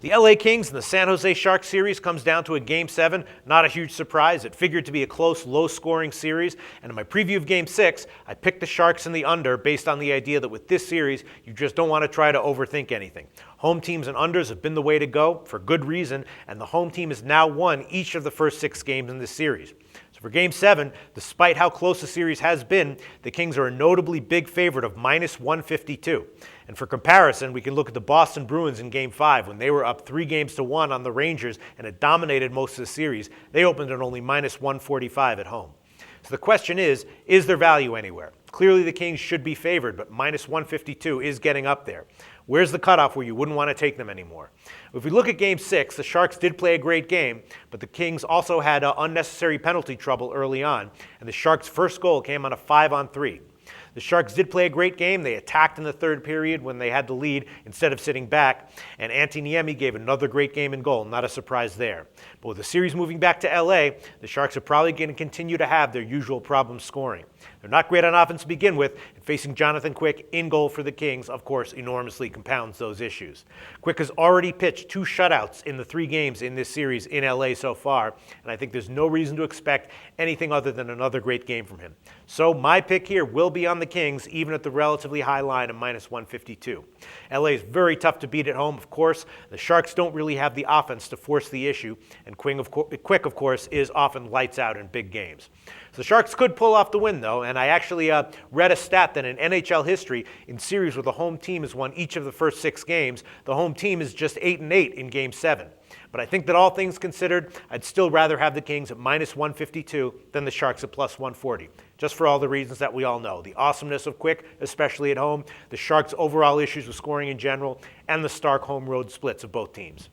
The LA Kings and the San Jose Sharks series comes down to a Game 7. Not a huge surprise. It figured to be a close, low-scoring series. And in my preview of Game 6, I picked the Sharks in the under based on the idea that with this series, you just don't want to try to overthink anything. Home teams and unders have been the way to go for good reason, and the home team has now won each of the first 6 games in this series. So for Game 7, despite how close the series has been, the Kings are a notably big favorite of minus 152. And for comparison, we can look at the Boston Bruins in Game 5 when they were up 3-1 on the Rangers and had dominated most of the series. They opened at only minus 145 at home. So the question is there value anywhere? Clearly the Kings should be favored, but minus 152 is getting up there. Where's the cutoff where you wouldn't want to take them anymore? If we look at Game 6, the Sharks did play a great game, but the Kings also had unnecessary penalty trouble early on, and the Sharks' first goal came on a 5-on-3. The Sharks did play a great game. They attacked in the third period when they had the lead instead of sitting back, and Antti Niemi gave another great game in goal. Not a surprise there. But with the series moving back to LA, the Sharks are probably going to continue to have their usual problem scoring. They're not great on offense to begin with, and facing Jonathan Quick in goal for the Kings, of course, enormously compounds those issues. Quick has already pitched 2 shutouts in the 3 games in this series in LA so far, and I think there's no reason to expect anything other than another great game from him. So my pick here will be on the Kings, even at the relatively high line of minus 152. LA is very tough to beat at home, of course. The Sharks don't really have the offense to force the issue, and Quick, of course, is often lights out in big games. So the Sharks could pull off the win, though, and I actually read a stat that in NHL history, in series where the home team has won each of the first 6 games, the home team is just 8-8 in Game 7. But I think that all things considered, I'd still rather have the Kings at minus 152 than the Sharks at plus 140, just for all the reasons that we all know. The awesomeness of Quick, especially at home, the Sharks' overall issues with scoring in general, and the stark home road splits of both teams.